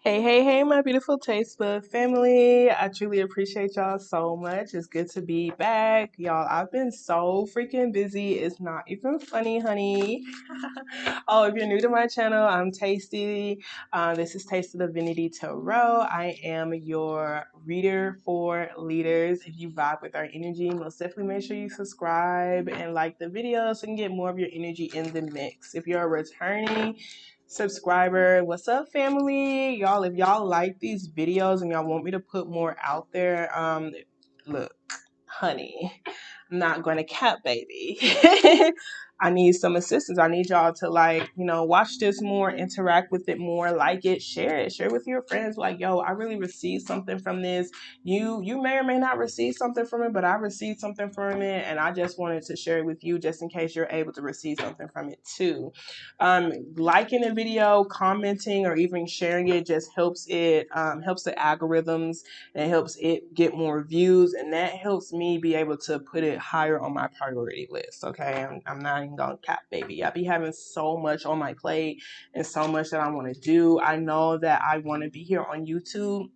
Hey, hey, hey, my beautiful Taste Bud family. I truly appreciate y'all so much. It's good to be back. Y'all, I've been so freaking busy. It's not even funny, honey. Oh, if you're new to my channel, I'm Tasty. This is Taste of Divinity Tarot. I am your reader for leaders. If you vibe with our energy, most definitely make sure you subscribe and like the video so you can get more of your energy in the mix. If you're a returning subscriber, what's up, family? Y'all, if y'all like these videos and y'all want me to put more out there, look, honey, I'm not going to cap, baby. I need some assistance. I need y'all to, like, watch this more, interact with it more, like it, share with your friends. Like, yo, I really received something from this. You may or may not receive something from it, but I received something from it, and I just wanted to share it with you just in case you're able to receive something from it too. Liking a video, commenting, or even sharing it just helps the algorithms, and it helps it get more views, and that helps me be able to put it higher on my priority list. Okay, I'm not even gonna cap, baby. I be having so much on my plate and so much that I want to do. I know that I want to be here on YouTube,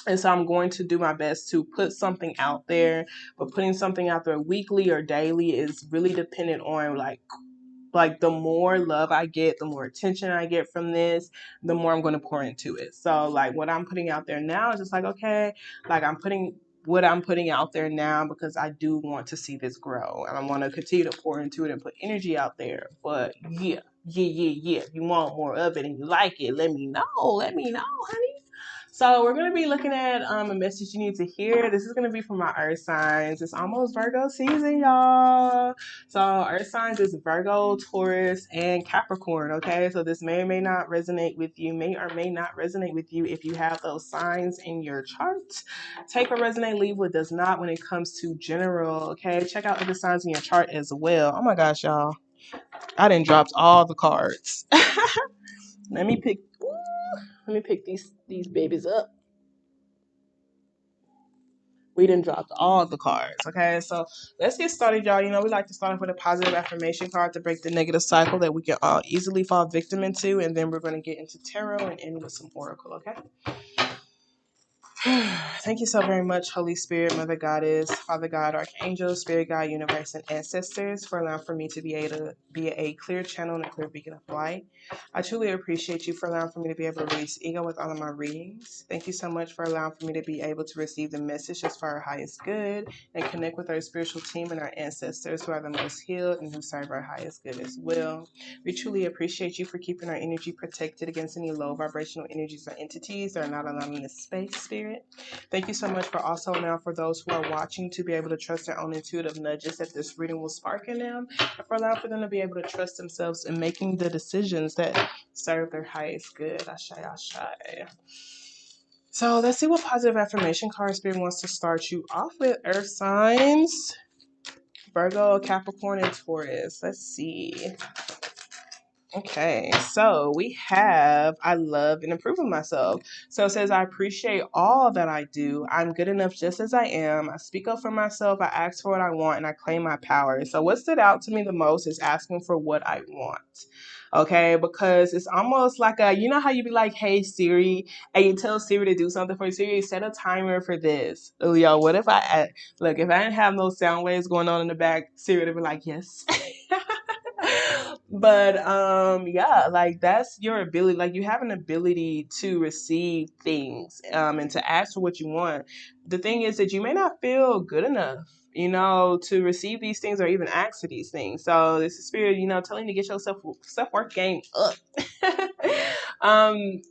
and so I'm going to do my best to put something out there, but putting something out there weekly or daily is really dependent on like the more love I get, the more attention I get from this, the more I'm going to pour into it. So like what I'm putting out there now is just like, okay, like I'm putting what I'm putting out there now because I do want to see this grow, and I want to continue to pour into it and put energy out there. But yeah. If you want more of it and you like it, let me know. Let me know, honey. So we're going to be looking at a message you need to hear. This is going to be for my earth signs. It's almost Virgo season, y'all. So earth signs is Virgo, Taurus, and Capricorn, okay? So this may or may not resonate with you, may or may not resonate with you if you have those signs in your chart. Take what resonate, leave what does not when it comes to general, okay? Check out other signs in your chart as well. Oh my gosh, y'all. I done dropped all the cards. Let me pick these babies up. We done dropped all the cards. Okay, so let's get started, y'all. We like to start off with a positive affirmation card to break the negative cycle that we can all easily fall victim into, and then we're going to get into tarot and end with some oracle. Okay. Thank you so very much, Holy Spirit, Mother Goddess, Father God, Archangel, Spirit God, Universe, and Ancestors, for allowing for me to be able to be a clear channel and a clear beacon of light. I truly appreciate you for allowing for me to be able to release ego with all of my readings. Thank you so much for allowing for me to be able to receive the messages for our highest good and connect with our spiritual team and our ancestors who are the most healed and who serve our highest good as well. We truly appreciate you for keeping our energy protected against any low vibrational energies or entities that are not allowing this space, Spirit. Thank you so much for also now for those who are watching to be able to trust their own intuitive nudges that this reading will spark in them, and for allowing for them to be able to trust themselves in making the decisions that serve their highest good. Ashe, ashe. So let's see what positive affirmation card Spirit wants to start you off with. Earth signs, Virgo, Capricorn, and Taurus. Let's see. Okay, so we have I love and improve on myself. So it says, I appreciate all that I do. I'm good enough just as I am. I speak up for myself. I ask for what I want and I claim my power. So what stood out to me the most is asking for what I want. Okay, because it's almost like how you be like, hey Siri, and you tell Siri to do something for you. Siri, set a timer for this. Oh, yo, what if look, if I didn't have no sound waves going on in the back, Siri would be like, yes. But yeah, like that's your ability. Like you have an ability to receive things and to ask for what you want. The thing is that you may not feel good enough, to receive these things or even ask for these things. So this is Spirit, telling you to get your self-worth game up.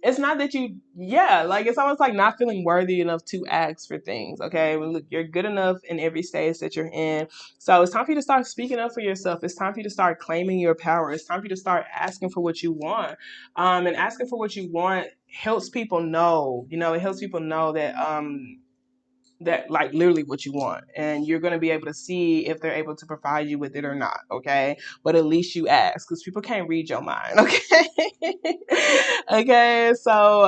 It's not that like it's almost like not feeling worthy enough to ask for things. Okay, well, look, you're good enough in every stage that you're in. So it's time for you to start speaking up for yourself. It's time for you to start claiming your power. It's time for you to start asking for what you want. And asking for what you want helps people know. It helps people know that like literally what you want, and you're going to be able to see if they're able to provide you with it or not. Okay, but at least you ask, because people can't read your mind. Okay. Okay, so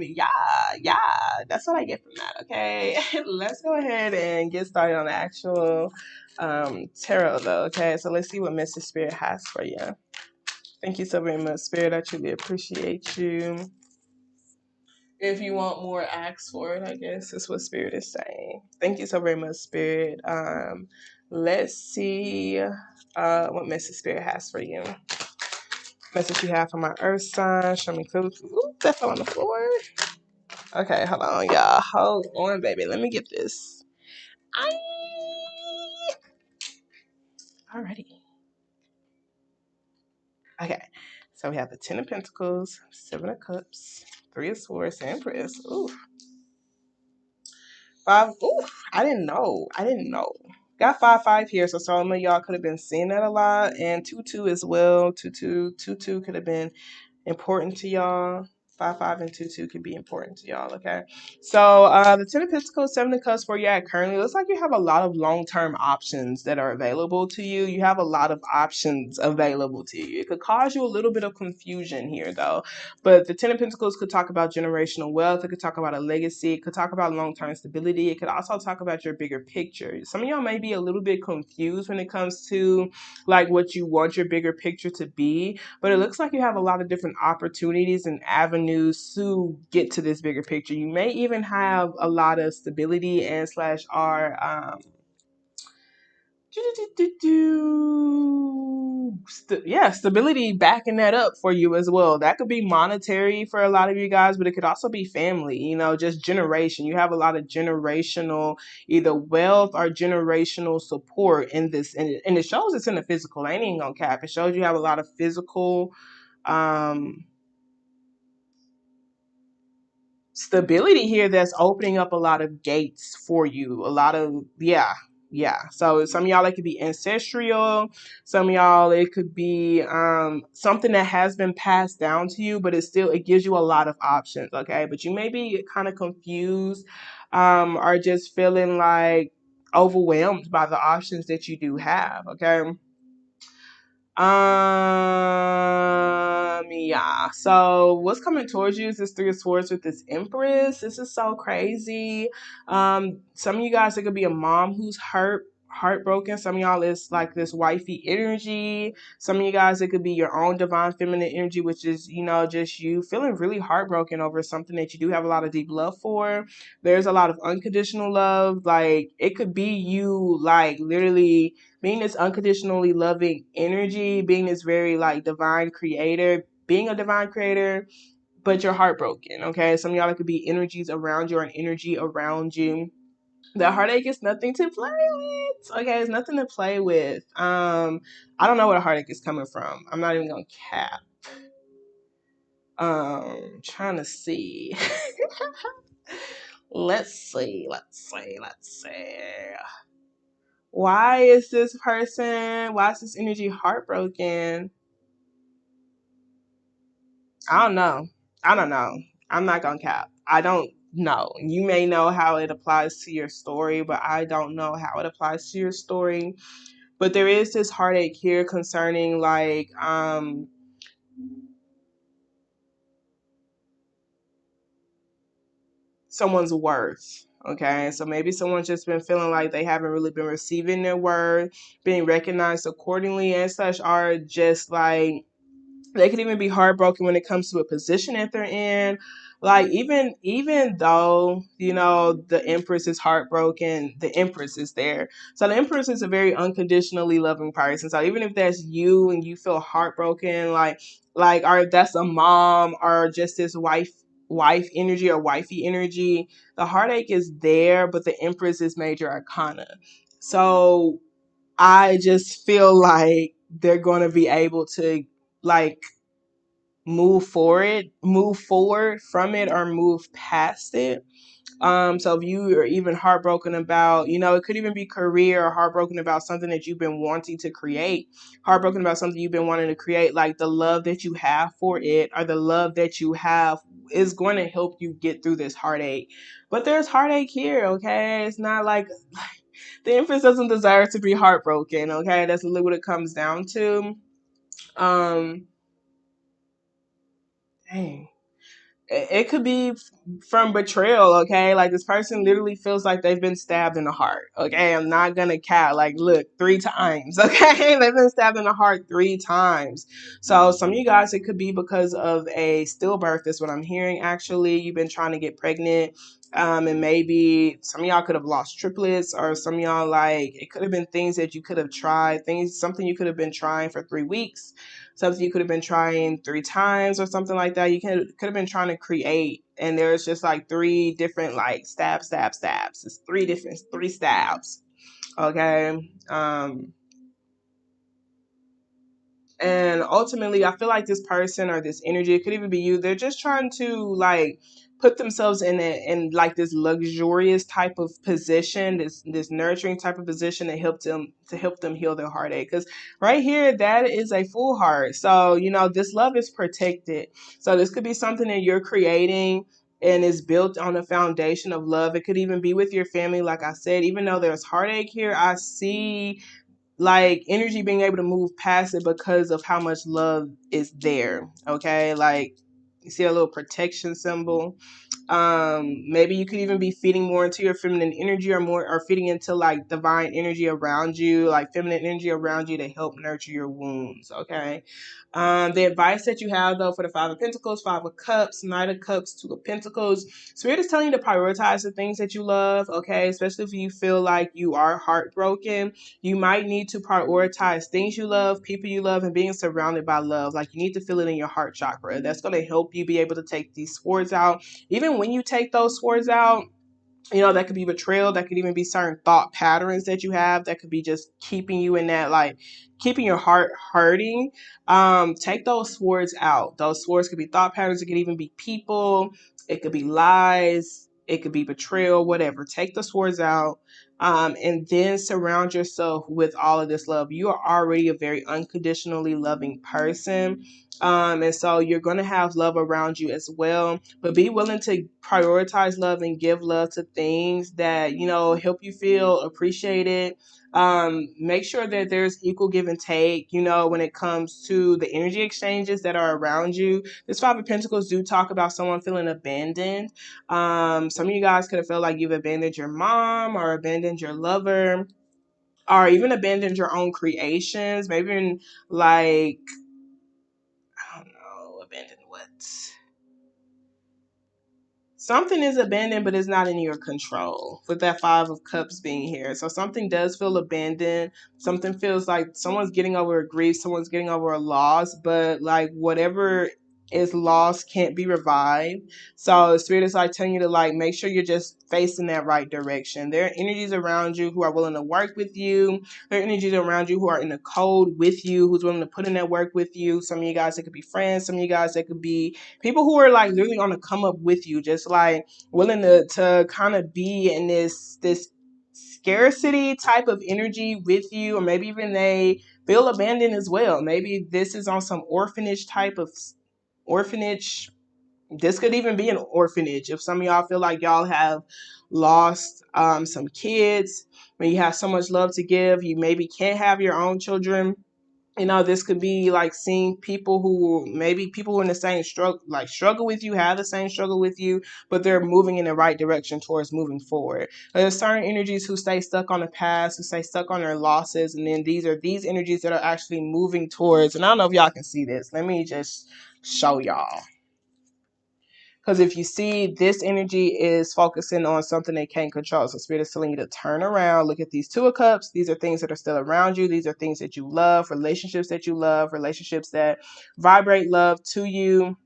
yeah, that's what I get from that. Okay. Let's go ahead and get started on the actual tarot though. Okay, so let's see what Mr. Spirit has for you. Thank you so very much, Spirit. I truly appreciate you. If you want more, ask for it, I guess is what Spirit is saying. Thank you so very much, Spirit. Let's see what message Spirit has for you. Message you have for my Earth sign. Show me clearly. Ooh, that fell on the floor. Okay, hold on, y'all. Hold on, baby. Let me get this. Alrighty. Okay. So we have the Ten of Pentacles, Seven of Cups, Three of Swords, Empress. Ooh. Five. Ooh, I didn't know. I didn't know. Got 5-5 here, so some of y'all could have been seeing that a lot. And 2-2 as well. 2-2 could have been important to y'all. 5-5 and 2-2 could be important to y'all. Okay, so the Ten of Pentacles, Seven of Cups, where you're at currently, looks like you have a lot of long-term options that are available to you. You have a lot of options available to you. It could cause you a little bit of confusion here, though. But the Ten of Pentacles could talk about generational wealth. It could talk about a legacy. It could talk about long-term stability. It could also talk about your bigger picture. Some of y'all may be a little bit confused when it comes to like what you want your bigger picture to be, but it looks like you have a lot of different opportunities and avenues to get to this bigger picture. You may even have a lot of stability and slash R stability backing that up for you as well. That could be monetary for a lot of you guys, but it could also be family, just generation. You have a lot of generational either wealth or generational support in this, and it shows it's in the physical. I ain't even gonna cap. It shows you have a lot of physical stability here that's opening up a lot of gates for you. A lot of, yeah. So some of y'all, it could be ancestral. Some of y'all, it could be something that has been passed down to you, but it gives you a lot of options. Okay, but you may be kind of confused or just feeling like overwhelmed by the options that you do have. Okay. Yeah. So what's coming towards you is this Three of Swords with this Empress. This is so crazy. Some of you guys, it could be a mom who's heartbroken. Some of y'all is like this wifey energy. Some of you guys, it could be your own divine feminine energy, which is, just you feeling really heartbroken over something that you do have a lot of deep love for. There's a lot of unconditional love. Like it could be you like literally being this unconditionally loving energy, being this very like divine creator, being a divine creator, but you're heartbroken. Okay. Some of y'all, it could be energies around you or an energy around you. The heartache is nothing to play with. Okay, it's nothing to play with. I don't know where the heartache is coming from. I'm not even gonna cap. Trying to see. Let's see. Why is this energy heartbroken? I don't know. I don't know. I'm not gonna cap. I don't know. You may know how it applies to your story, but I don't know how it applies to your story. But there is this heartache here concerning like someone's worth. Okay, so maybe someone's just been feeling like they haven't really been receiving their worth, being recognized accordingly, and such, are just like they could even be heartbroken when it comes to a position that they're in. Like even though the Empress is heartbroken, the Empress is there. So the Empress is a very unconditionally loving person. So even if that's you and you feel heartbroken, or if that's a mom or just this wife energy or wifey energy, the heartache is there, but the Empress is major arcana. So I just feel like they're going to be able to like move forward from it or move past it. So if you are even heartbroken about, it could even be career, or heartbroken about something that you've been wanting to create, heartbroken about something you've been wanting to create, like the love that you have for it or the love that you have is going to help you get through this heartache. But there's heartache here, okay? It's not like the Empress doesn't deserve to be heartbroken, okay? That's really what it comes down to. Um, dang. it could be from betrayal, okay? Like this person literally feels like they've been stabbed in the heart, okay? I'm not gonna count. Like, look, 3 times, okay? They've been stabbed in the heart 3 times. So some of you guys, it could be because of a stillbirth. That's what I'm hearing. Actually, you've been trying to get pregnant. And maybe some of y'all could have lost triplets, or some of y'all, like, it could have been things that you could have tried, something you could have been trying for 3 weeks, something you could have been trying 3 times or something like that. You could have been trying to create, and there's just like 3 different, like, stabs. It's three stabs. Okay. And ultimately, I feel like this person or this energy, it could even be you, they're just trying to, like, put themselves in like this luxurious type of position, this nurturing type of position to help them heal their heartache. Because right here, that is a full heart. So, this love is protected. So this could be something that you're creating and is built on a foundation of love. It could even be with your family. Like I said, even though there's heartache here, I see, like, energy being able to move past it because of how much love is there. Okay, like, you see a little protection symbol. Maybe you could even be feeding more into your feminine energy, or feeding into, like, divine energy around you, like feminine energy around you, to help nurture your wounds. Okay. The advice that you have, though, for the Five of Pentacles, Five of Cups, Knight of Cups, Two of Pentacles, Spirit is telling you to prioritize the things that you love. Okay, especially if you feel like you are heartbroken, you might need to prioritize things you love, people you love, and being surrounded by love. Like, you need to feel it in your heart chakra. That's going to help you be able to take these swords out. Even when you take those swords out, that could be betrayal. That could even be certain thought patterns that you have that could be just keeping you in that, like, keeping your heart hurting. Take those swords out. Those swords could be thought patterns. It could even be people. It could be lies. It could be betrayal, whatever. Take the swords out. And then surround yourself with all of this love. You are already a very unconditionally loving person. And so you're going to have love around you as well, but be willing to prioritize love and give love to things that, help you feel appreciated. Make sure that there's equal give and take, when it comes to the energy exchanges that are around you. This Five of Pentacles do talk about someone feeling abandoned. Some of you guys could have felt like you've abandoned your mom, or abandoned your lover, or even abandoned your own creations. Maybe in, like, I don't know, abandoned what? Something is abandoned, but it's not in your control, with that Five of Cups being here. So something does feel abandoned. Something feels like someone's getting over a grief, someone's getting over a loss, but, like, whatever is lost can't be revived. So the Spirit is, like, telling you to, like, make sure you're just facing that right direction. There are energies around you who are willing to work with you. There are energies around you who are in the code with you, who's willing to put in that work with you. Some of you guys, it could be friends. Some of you guys, it could be people who are, like, literally on the come up with you, just, like, willing to kind of be in this scarcity type of energy with you, or maybe even they feel abandoned as well. Maybe this is on some orphanage type of orphanage. This could even be an orphanage. If some of y'all feel like y'all have lost some kids, when you have so much love to give, you maybe can't have your own children. This could be like seeing people who, maybe people who are in the same struggle with you, have the same struggle with you, but they're moving in the right direction towards moving forward. There's certain energies who stay stuck on the past, who stay stuck on their losses, and then these energies that are actually moving towards, and I don't know if y'all can see this. Let me just show y'all. Because if you see, this energy is focusing on something they can't control. So Spirit is telling you to turn around, look at these Two of Cups. These are things that are still around you. These are things that you love, relationships that you love, relationships that vibrate love to you,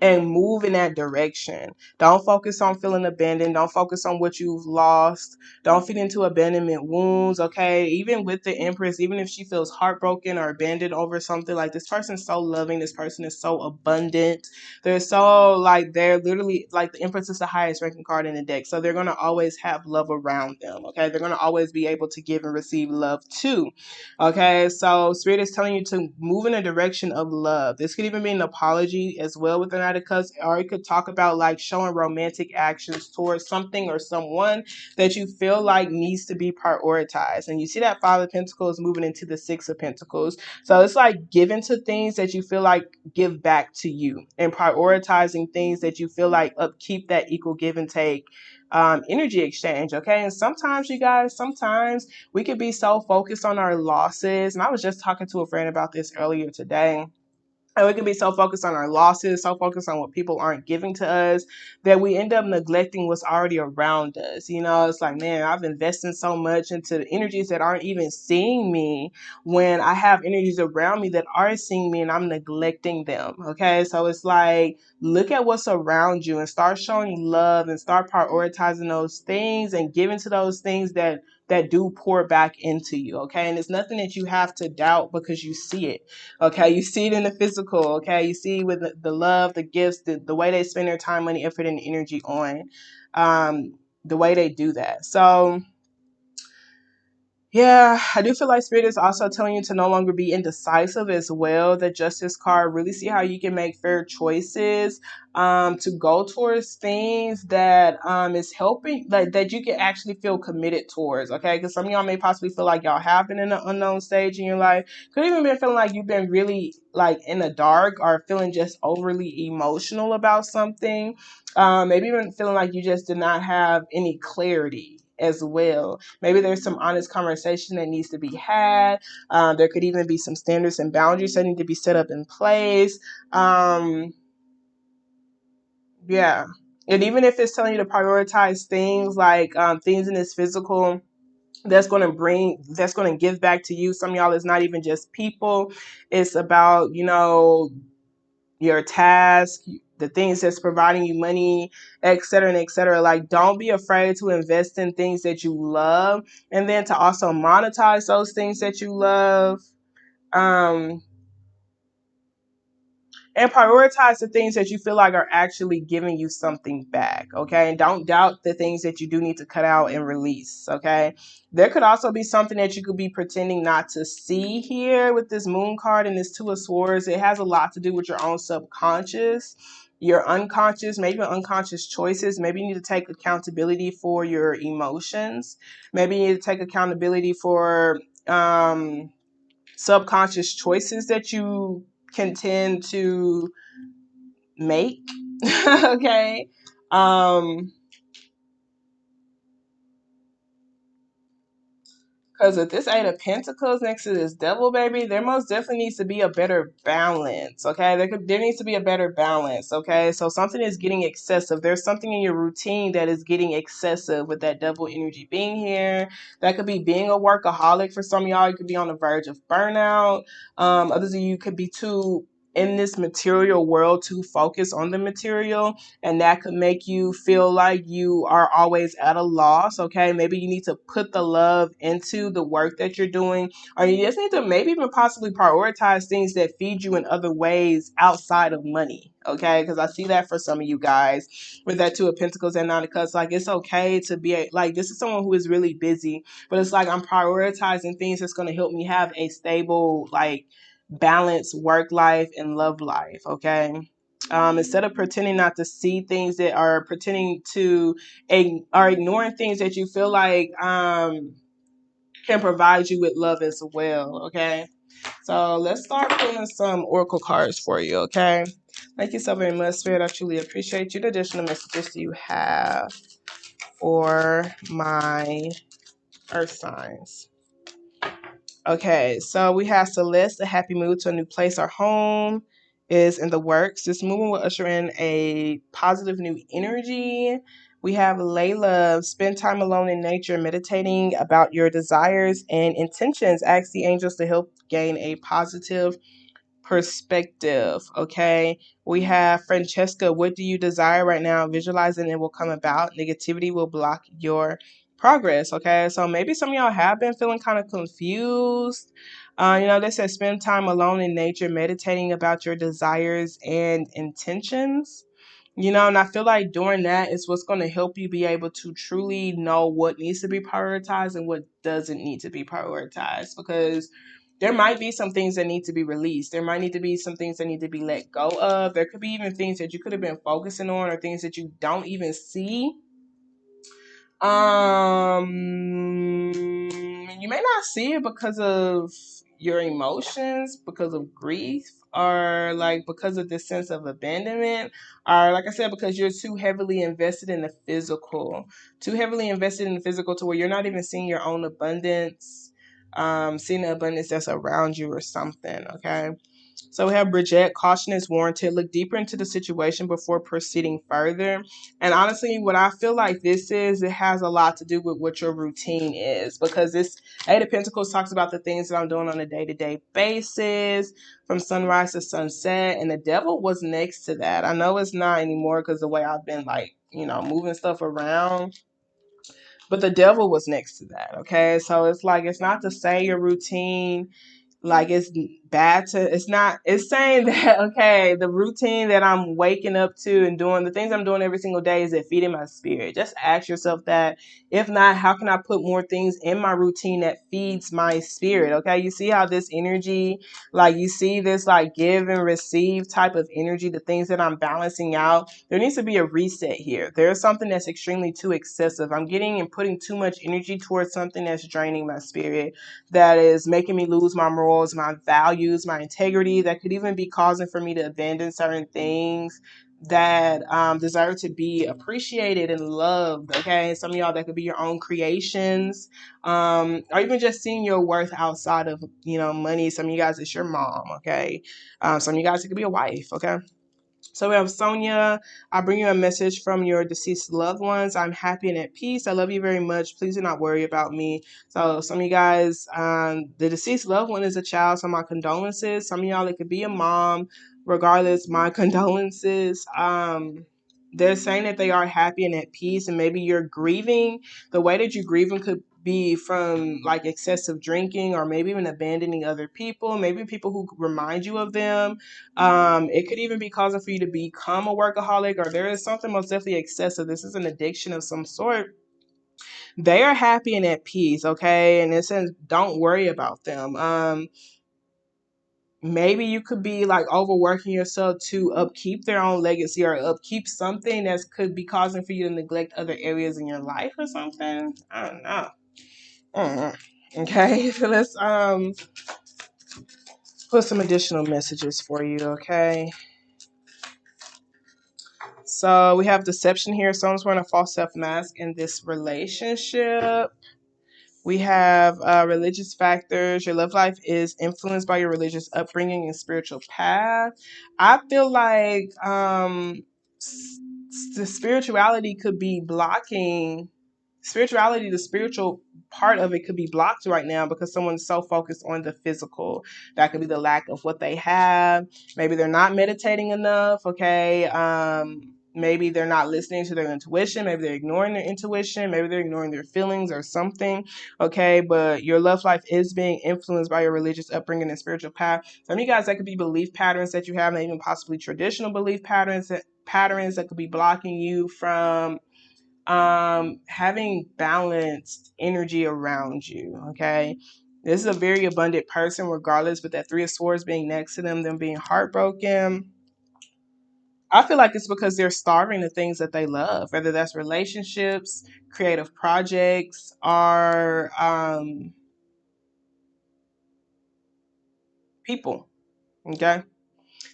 and move in that direction. Don't focus on feeling abandoned. Don't focus on what you've lost. Don't feed into abandonment wounds, okay? Even with the Empress, even if she feels heartbroken or abandoned over something, like, this person's so loving. This person is so abundant. They're so, like, they're literally, like, the Empress is the highest ranking card in the deck. So they're going to always have love around them, okay? They're going to always be able to give and receive love too, okay? So Spirit is telling you to move in a direction of love. This could even be an apology as well with an Nine of Cups, or it could talk about like showing romantic actions towards something or someone that you feel like needs to be prioritized. And you see that Five of Pentacles moving into the Six of Pentacles. So it's like giving to things that you feel like give back to you, and prioritizing things that you feel like upkeep that equal give and take energy exchange. Okay. And sometimes, you guys, sometimes we could be so focused on our losses. And I was just talking to a friend about this earlier today. And we can be so focused on our losses, so focused on what people aren't giving to us, that we end up neglecting what's already around us. You know, it's like, man, I've invested so much into the energies that aren't even seeing me, when I have energies around me that are seeing me and I'm neglecting them. Okay. So it's like, look at what's around you and start showing love and start prioritizing those things and giving to those things that do pour back into you. Okay. And it's nothing that you have to doubt, because you see it. Okay, you see it in the physical. Okay, you see with the love, the gifts, the way they spend their time, money, effort, and energy on, the way they do that. So yeah, I do feel like Spirit is also telling you to no longer be indecisive as well. The Justice card, really see how you can make fair choices, to go towards things that is helping, like that you can actually feel committed towards. Okay, because some of y'all may possibly feel like y'all have been in an unknown stage in your life. Could even been feeling like you've been really like in the dark, or feeling just overly emotional about something. Maybe even feeling like you just did not have any clarity as well. Maybe there's some honest conversation that needs to be had. There could even be some standards and boundaries that need to be set up in place. Yeah. And even if it's telling you to prioritize things like things in this physical that's going to give back to you. Some of y'all is not even just people. It's about, your task, the things that's providing you money, et cetera, and et cetera. Like, don't be afraid to invest in things that you love, and then to also monetize those things that you love. Um, and prioritize the things that you feel like are actually giving you something back. Okay. And don't doubt the things that you do need to cut out and release. Okay. There could also be something that you could be pretending not to see here with this Moon card and this Two of Swords. It has a lot to do with your own subconscious, your unconscious, maybe unconscious choices. Maybe you need to take accountability for your emotions. Maybe you need to take accountability for subconscious choices that you can tend to make. Okay. Because with this Eight of Pentacles next to this Devil, baby, there most definitely needs to be a better balance. Okay, there needs to be a better balance. Okay, so something is getting excessive. There's something in your routine that is getting excessive with that Devil energy being here. That could be being a workaholic for some of y'all. You could be on the verge of burnout. Others of you could be too in this material world to focus on the material, and that could make you feel like you are always at a loss. Okay, maybe you need to put the love into the work that you're doing, or you just need to maybe even possibly prioritize things that feed you in other ways outside of money. Okay, because I see that for some of you guys with that Two of Pentacles and Nine of Cups. Like, it's okay to be like, this is someone who is really busy, but it's like, I'm prioritizing things that's going to help me have a stable, like, balanced work life and love life. Okay. Instead of pretending not to see things, that are pretending to are ignoring things that you feel like can provide you with love as well. Okay. So let's start pulling some oracle cards for you. Okay. Thank you so very much, Spirit. I truly appreciate you. The additional messages you have for my earth signs. Okay, so we have Celeste, a happy move to a new place or home is in the works. This movement will usher in a positive new energy. We have Layla, spend time alone in nature, meditating about your desires and intentions. Ask the angels to help gain a positive perspective. Okay, we have Francesca, what do you desire right now? Visualizing it will come about. Negativity will block your progress. Okay, so maybe some of y'all have been feeling kind of confused. They said spend time alone in nature, meditating about your desires and intentions. And I feel like doing that is what's going to help you be able to truly know what needs to be prioritized and what doesn't need to be prioritized. Because there might be some things that need to be released. There might need to be some things that need to be let go of. There could be even things that you could have been focusing on or things that you don't even see. You may not see it because of your emotions, because of grief, or like because of this sense of abandonment, or like I said, because you're too heavily invested in the physical, to where you're not even seeing your own abundance, seeing the abundance that's around you or something. Okay. So we have Bridget, caution is warranted. Look deeper into the situation before proceeding further. And honestly, what I feel like this is, it has a lot to do with what your routine is, because this Eight of Pentacles talks about the things that I'm doing on a day-to-day basis, from sunrise to sunset. And the devil was next to that. I know it's not anymore because the way I've been like, moving stuff around. But the devil was next to that. Okay. So it's like, it's not to say your routine like it's bad to, it's not, it's saying that, okay, the routine that I'm waking up to and doing the things I'm doing every single day, is it feeding my spirit? Just ask yourself that. If not, how can I put more things in my routine that feeds my spirit? Okay, you see how this energy, like you see this like give and receive type of energy, the things that I'm balancing out. There needs to be a reset here. There's something that's extremely too excessive. I'm getting and putting too much energy towards something that's draining my spirit, that is making me lose my morals, my values, my integrity, that could even be causing for me to abandon certain things that deserve to be appreciated and loved. Okay, some of y'all, that could be your own creations, or even just seeing your worth outside of money. Some of you guys, it's your mom. Okay, some of you guys, it could be a wife. Okay. So we have Sonia. I bring you a message from your deceased loved ones. I'm happy and at peace. I love you very much. Please do not worry about me. So some of you guys, the deceased loved one is a child. So my condolences. Some of y'all, it could be a mom. Regardless, my condolences. They're saying that they are happy and at peace, and maybe you're grieving. The way that you're grieving could be from like excessive drinking, or maybe even abandoning other people, maybe people who remind you of them. It could even be causing for you to become a workaholic, or there is something most definitely excessive. This is an addiction of some sort. They are happy and at peace, okay? And it says don't worry about them. Maybe you could be like overworking yourself to upkeep their own legacy, or upkeep something that could be causing for you to neglect other areas in your life or something. I don't know. Okay, so let's put some additional messages for you, okay? So we have deception here. Someone's wearing a false self mask in this relationship. We have religious factors. Your love life is influenced by your religious upbringing and spiritual path. I feel like the spirituality could be blocking. Spirituality, the spiritual part of it could be blocked right now because someone's so focused on the physical. That could be the lack of what they have. Maybe they're not meditating enough. Okay. Maybe they're not listening to their intuition. Maybe they're ignoring their intuition. Maybe they're ignoring their feelings or something. Okay. But your love life is being influenced by your religious upbringing and spiritual path. Some of you guys, that could be belief patterns that you have, maybe even possibly traditional belief patterns that could be blocking you from having balanced energy around you. Okay. This is a very abundant person regardless, but that Three of Swords being next to them being heartbroken, I feel like it's because they're starving the things that they love, whether that's relationships, creative projects, or people. Okay.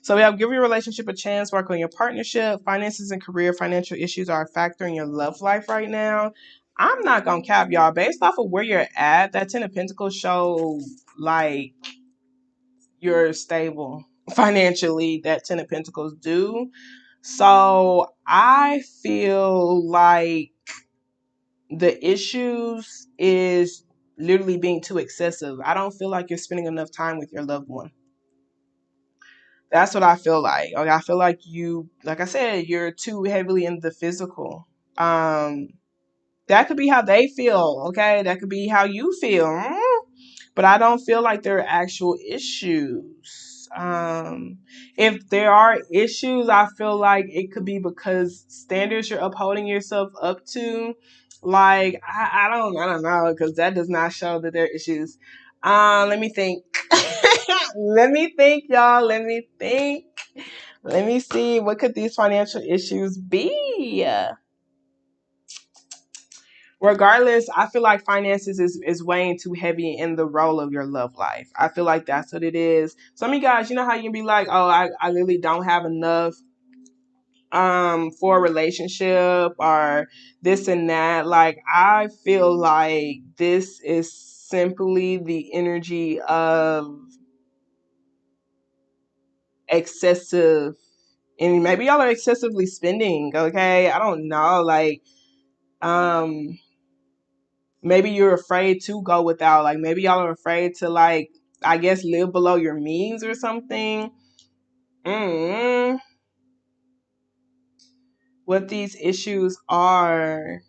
So we have give your relationship a chance, work on your partnership, finances and career, financial issues are a factor in your love life right now. I'm not gonna cap y'all, based off of where you're at, that Ten of Pentacles show like you're stable financially, that Ten of Pentacles do. So I feel like the issues is literally being too excessive. I don't feel like you're spending enough time with your loved one. That's what I feel like. Okay, I feel like you, like I said, you're too heavily in the physical. That could be how they feel. Okay, that could be how you feel. But I don't feel like there are actual issues. If there are issues, I feel like it could be because standards you're upholding yourself up to. Like I don't know, because that does not show that there are issues. Let me think. Let me think, y'all. Let me think. Let me see. What could these financial issues be? Regardless, I feel like finances is weighing too heavy in the role of your love life. I feel like that's what it is. Some of you guys, you know how you can be like, oh, I really don't have enough for a relationship or this and that. Like, I feel like this is simply the energy of excessive, and maybe y'all are excessively spending, okay? I don't know. Like, um maybe you're afraid to go without. Like, maybe y'all are afraid to, like, I guess, live below your means or something. mm what these issues are,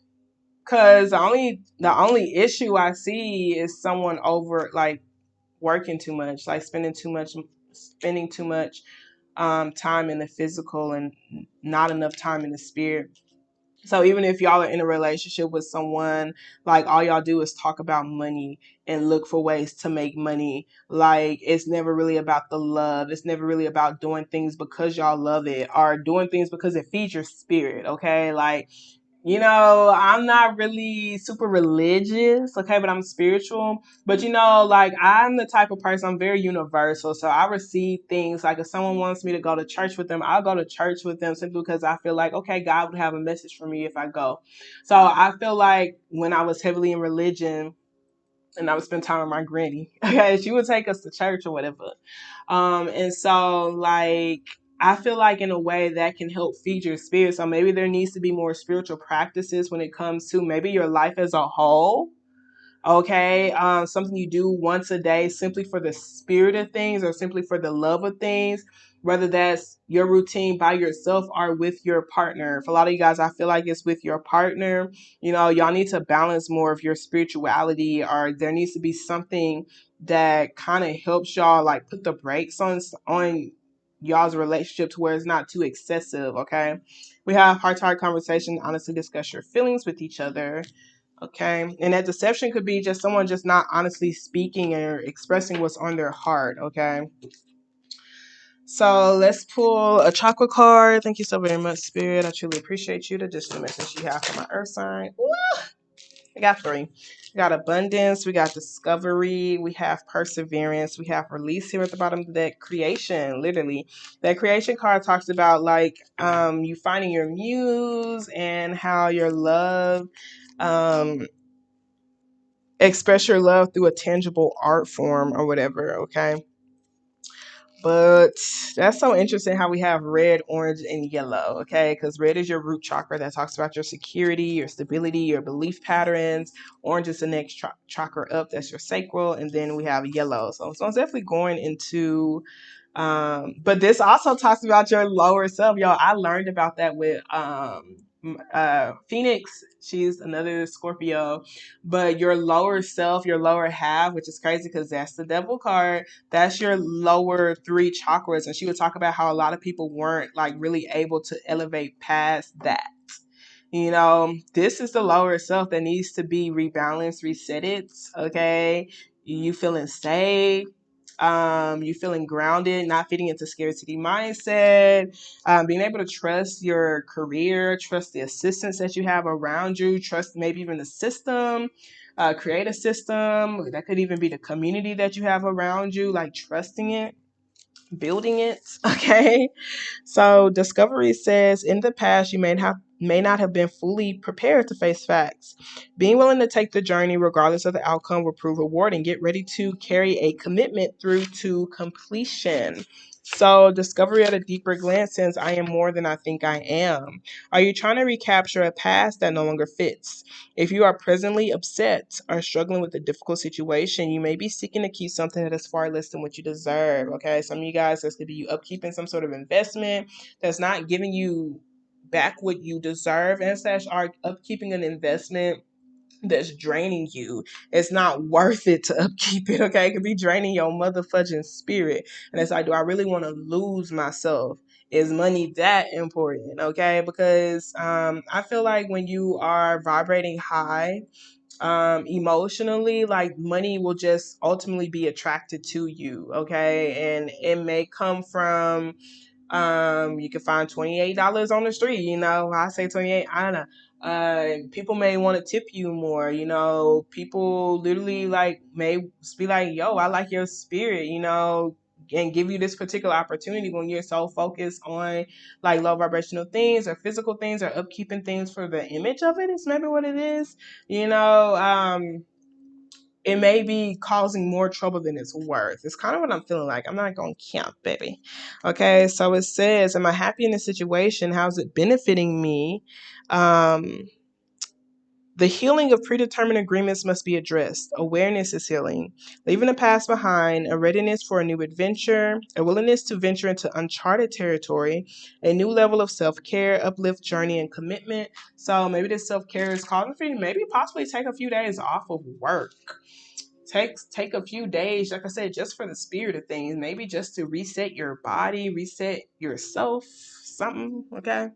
because the only issue I see is someone over, like, working too much, like spending too much time in the physical and not enough time in the spirit. So even if y'all are in a relationship with someone, like, all y'all do is talk about money and look for ways to make money. Like, it's never really about the love. It's never really about doing things because y'all love it or doing things because it feeds your spirit. Okay. Like, I'm not really super religious, okay, but I'm spiritual. But like, I'm the type of person, I'm very universal. So I receive things like, if someone wants me to go to church with them, I'll go to church with them simply because I feel like, okay, God would have a message for me if I go. So I feel like when I was heavily in religion, and I would spend time with my granny. Okay, she would take us to church or whatever. And so, like, I feel like in a way that can help feed your spirit. So maybe there needs to be more spiritual practices when it comes to maybe your life as a whole. Okay, something you do once a day simply for the spirit of things or simply for the love of things, whether that's your routine by yourself or with your partner. For a lot of you guys, I feel like it's with your partner. Y'all need to balance more of your spirituality, or there needs to be something that kind of helps y'all, like, put the brakes on y'all's relationship to where it's not too excessive. Okay, we have heart-to-heart conversation, honestly discuss your feelings with each other. Okay. And that deception could be just someone just not honestly speaking or expressing what's on their heart. Okay. So let's pull a chakra card. Thank you so very much, Spirit. I truly appreciate you. The additional message you have for my earth sign. Woo! I got three. We got abundance, we got discovery, we have perseverance, we have release here at the bottom of that, creation. Literally, that creation card talks about, like, you finding your muse and how your love, express your love through a tangible art form or whatever. Okay. But that's so interesting how we have red, orange, and yellow, okay? Because red is your root chakra that talks about your security, your stability, your belief patterns. Orange is the next chakra up, that's your sacral. And then we have yellow. So it's definitely going into, but this also talks about your lower self. Y'all, I learned about that with Phoenix. She's another Scorpio. But your lower self, your lower half, which is crazy because that's the devil card, that's your lower three chakras. And she would talk about how a lot of people weren't, like, really able to elevate past that. This is the lower self that needs to be rebalanced, resetted. Okay. You feeling safe. You feeling grounded, not fitting into scarcity mindset, being able to trust your career, trust the assistants that you have around you, trust maybe even the system, create a system. That could even be the community that you have around you, like, trusting it, building it. Okay. So discovery says, in the past, you may not have been fully prepared to face facts. Being willing to take the journey, regardless of the outcome, will prove rewarding. Get ready to carry a commitment through to completion. So discovery at a deeper glance says, I am more than I think I am. Are you trying to recapture a past that no longer fits? If you are presently upset or struggling with a difficult situation, you may be seeking to keep something that is far less than what you deserve. Okay, some of you guys, this could be you upkeeping some sort of investment that's not giving you back what you deserve, and such, are upkeeping an investment that's draining you. It's not worth it to upkeep it. Okay, it could be draining your motherfucking spirit, and it's like, do I really want to lose myself Is money that important? Okay, because I feel like when you are vibrating high, emotionally, like money will just ultimately be attracted to you. Okay, and it may come from you can find $28 on the street. I say 28. I don't know. People may want to tip you more. People literally like may be like, "Yo, I like your spirit," and give you this particular opportunity when you're so focused on like low vibrational things or physical things or upkeeping things for the image of it. Is maybe what it is. You know, it may be causing more trouble than it's worth. It's kind of what I'm feeling like. I'm not going to camp, baby. Okay, so it says, am I happy in this situation? How's it benefiting me? Um, the healing of predetermined agreements must be addressed. Awareness is healing. Leaving the past behind, a readiness for a new adventure, a willingness to venture into uncharted territory, a new level of self-care, uplift, journey, and commitment. So maybe this self-care is calling for you. Maybe possibly take a few days off of work. Take a few days, like I said, just for the spirit of things. Maybe just to reset your body, reset yourself, something, okay?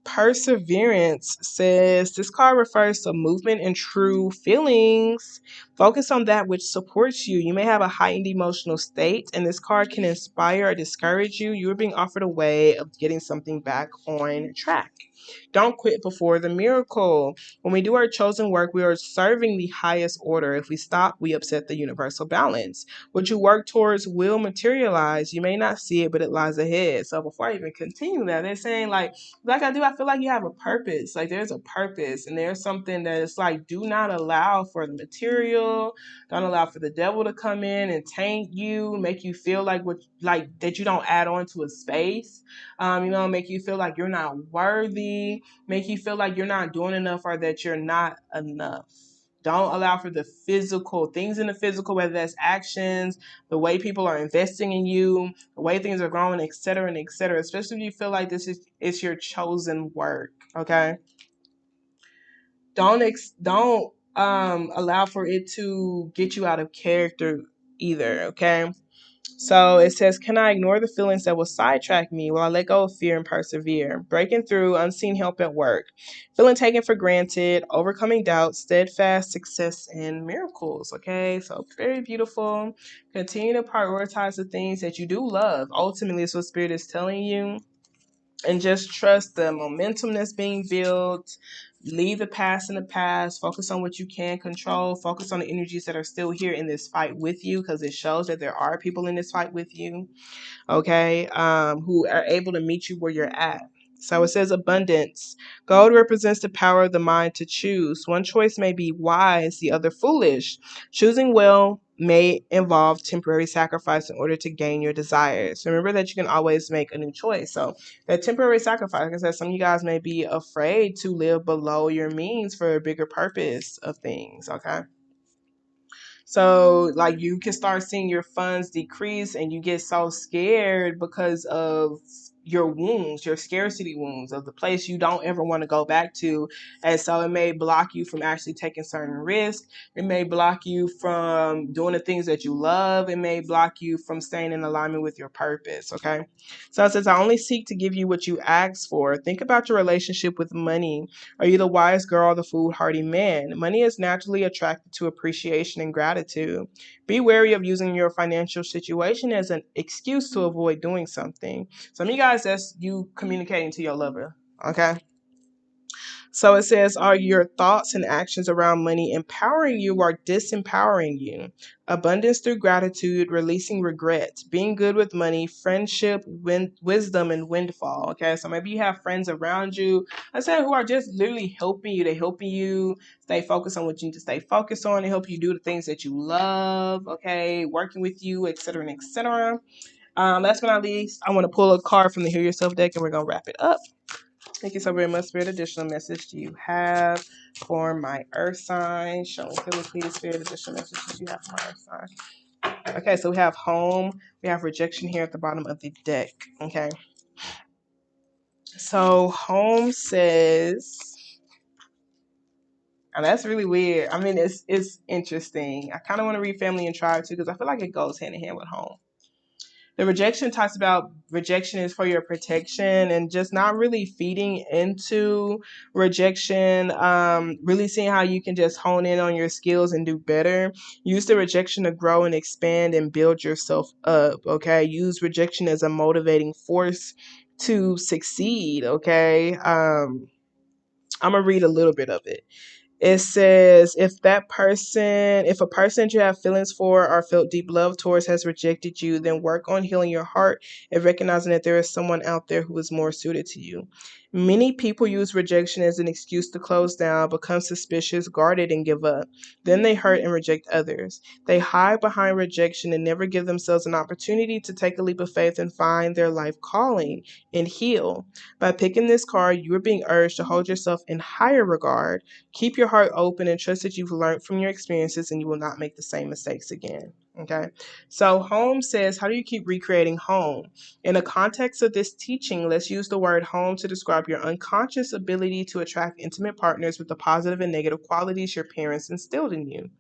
Perseverance says this card refers to movement and true feelings. Focus on that which supports you. You may have a heightened emotional state, and this card can inspire or discourage you. You are being offered a way of getting something back on track. Don't quit before the miracle. When we do our chosen work, we are serving the highest order. If we stop, we upset the universal balance. What you work towards will materialize. You may not see it, but it lies ahead. So before I even continue that, they're saying like I do, I feel like you have a purpose. Like there's a purpose, and there's something that is like, do not allow for the material. Don't allow for the devil to come in and taint you, make you feel like that you don't add on to a space. Make you feel like you're not worthy, make you feel like you're not doing enough or that you're not enough. Don't allow for the physical things in the physical, whether that's actions, the way people are investing in you, the way things are growing, etc., and etc. Especially if you feel like it's your chosen work. Okay, don't allow for it to get you out of character either. Okay. So it says, can I ignore the feelings that will sidetrack me while I let go of fear and persevere? Breaking through unseen help at work. Feeling taken for granted, overcoming doubt, steadfast success, and miracles. Okay, so very beautiful. Continue to prioritize the things that you do love. Ultimately, it's what Spirit is telling you. And just trust the momentum that's being built. Leave the past in the past. Focus on what you can control. Focus on the energies that are still here in this fight with you, because it shows that there are people in this fight with you, okay, who are able to meet you where you're at. So it says abundance. Gold represents the power of the mind to choose. One choice may be wise, the other foolish. Choosing well may involve temporary sacrifice in order to gain your desires. Remember that you can always make a new choice. So that temporary sacrifice, like I said, some of you guys may be afraid to live below your means for a bigger purpose of things, okay? So, like, you can start seeing your funds decrease and you get so scared because of your wounds, your scarcity wounds of the place you don't ever want to go back to. And so it may block you from actually taking certain risks. It may block you from doing the things that you love. It may block you from staying in alignment with your purpose. Okay. So it says, I only seek to give you what you ask for. Think about your relationship with money. Are you the wise girl or the foolhardy man? Money is naturally attracted to appreciation and gratitude. Be wary of using your financial situation as an excuse to avoid doing something. Some of you guys, that's you communicating to your lover, okay? So it says, are your thoughts and actions around money empowering you or disempowering you? Abundance through gratitude, releasing regret, being good with money, friendship, wisdom, and windfall. Okay, so maybe you have friends around you, I said, who are just literally helping you. They're helping you stay focused on what you need to stay focused on. They help you do the things that you love, okay, working with you, etc., and etc. Last but not least, I want to pull a card from the Heal Yourself deck and we're going to wrap it up. Thank you so very much. Spirit, additional message do you have for my earth sign? Show me, please, Spirit, additional messages you have for my earth sign. Okay, so we have home. We have rejection here at the bottom of the deck. Okay. So home says, and that's really weird. I mean, it's interesting. I kind of want to read family and tribe too, because I feel like it goes hand in hand with home. The rejection talks about rejection is for your protection and just not really feeding into rejection, really seeing how you can just hone in on your skills and do better. Use the rejection to grow and expand and build yourself up, okay? Use rejection as a motivating force to succeed, okay? I'm going to read a little bit of it. It says, if a person you have feelings for or felt deep love towards has rejected you, then work on healing your heart and recognizing that there is someone out there who is more suited to you. Many people use rejection as an excuse to close down, become suspicious, guarded, and give up. Then they hurt and reject others. They hide behind rejection and never give themselves an opportunity to take a leap of faith and find their life calling and heal. By picking this card, you are being urged to hold yourself in higher regard. Keep your heart open and trust that you've learned from your experiences and you will not make the same mistakes again. Okay. So home says, how do you keep recreating home? In the context of this teaching, let's use the word home to describe your unconscious ability to attract intimate partners with the positive and negative qualities your parents instilled in you.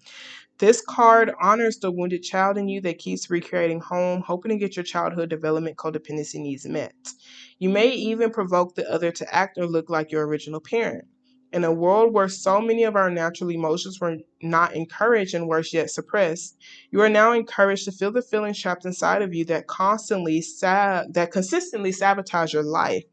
This card honors the wounded child in you that keeps recreating home, hoping to get your childhood development codependency needs met. You may even provoke the other to act or look like your original parent. In a world where so many of our natural emotions were not encouraged and worse yet suppressed, you are now encouraged to feel the feelings trapped inside of you that consistently sabotage your life.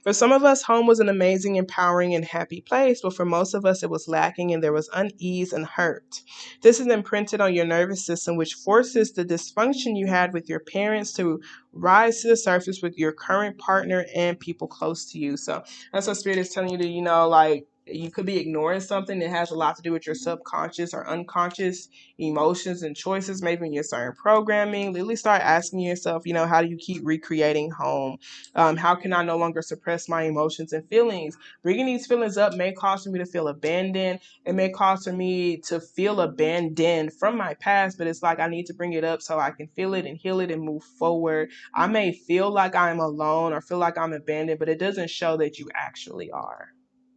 For some of us, home was an amazing, empowering, and happy place, but for most of us, it was lacking and there was unease and hurt. This is imprinted on your nervous system, which forces the dysfunction you had with your parents to rise to the surface with your current partner and people close to you. So that's what Spirit is telling you to, like, you could be ignoring something that has a lot to do with your subconscious or unconscious emotions and choices, maybe in your certain programming. Literally start asking yourself, how do you keep recreating home? How can I no longer suppress my emotions and feelings? Bringing these feelings up may cause for me to feel abandoned. It may cause for me to feel abandoned from my past, but it's like I need to bring it up so I can feel it and heal it and move forward. I may feel like I'm alone or feel like I'm abandoned, but it doesn't show that you actually are.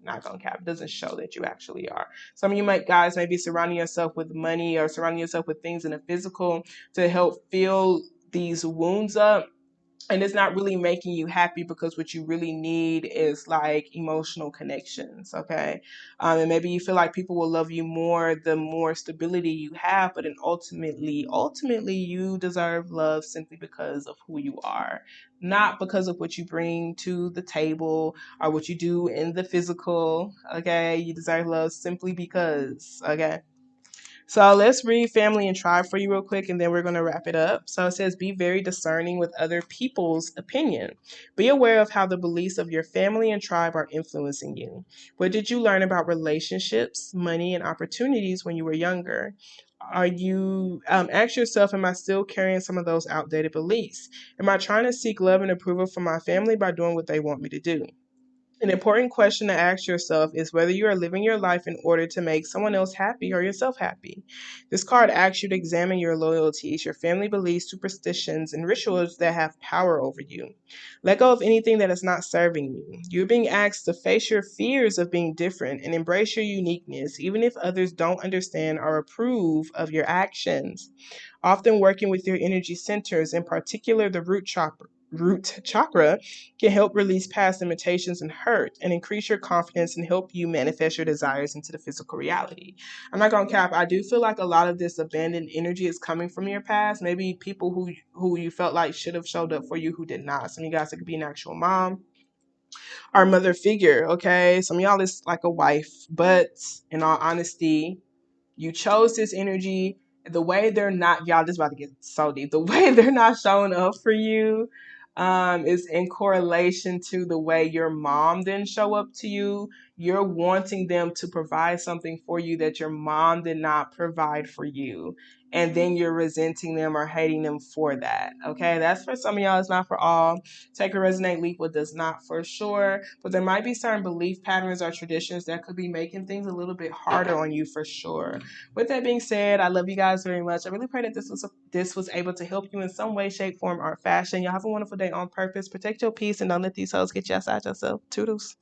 Not gonna cap. It doesn't show that you actually are. Some of you guys may be surrounding yourself with money or surrounding yourself with things in the physical to help fill these wounds up, and it's not really making you happy because what you really need is like emotional connections, okay? And maybe you feel like people will love you more the more stability you have, but then ultimately you deserve love simply because of who you are, not because of what you bring to the table or what you do in the physical, okay? You deserve love simply because, okay? So let's read family and tribe for you real quick, and then we're going to wrap it up. So it says, be very discerning with other people's opinion. Be aware of how the beliefs of your family and tribe are influencing you. What did you learn about relationships, money, and opportunities when you were younger? Ask yourself, am I still carrying some of those outdated beliefs? Am I trying to seek love and approval from my family by doing what they want me to do? An important question to ask yourself is whether you are living your life in order to make someone else happy or yourself happy. This card asks you to examine your loyalties, your family beliefs, superstitions, and rituals that have power over you. Let go of anything that is not serving you. You're being asked to face your fears of being different and embrace your uniqueness, even if others don't understand or approve of your actions. Often working with your energy centers, in particular the root chakra, can help release past limitations and hurt and increase your confidence and help you manifest your desires into the physical reality. I'm not gonna cap, I do feel like a lot of this abandoned energy is coming from your past. Maybe people who you felt like should have showed up for you who did not. Some of you guys, it could be an actual mom or mother figure, okay? Some of y'all is like a wife, but in all honesty, you chose this energy. The way they're not, y'all, this about to get so deep. The way they're not showing up for you is in correlation to the way your mom didn't show up to you. You're wanting them to provide something for you that your mom did not provide for you. And then you're resenting them or hating them for that. Okay, that's for some of y'all. It's not for all. Take a resonate, leap what does not, for sure. But there might be certain belief patterns or traditions that could be making things a little bit harder on you, for sure. With that being said, I love you guys very much. I really pray that this was able to help you in some way, shape, form, or fashion. Y'all have a wonderful day on purpose. Protect your peace and don't let these hoes get you outside yourself. Toodles.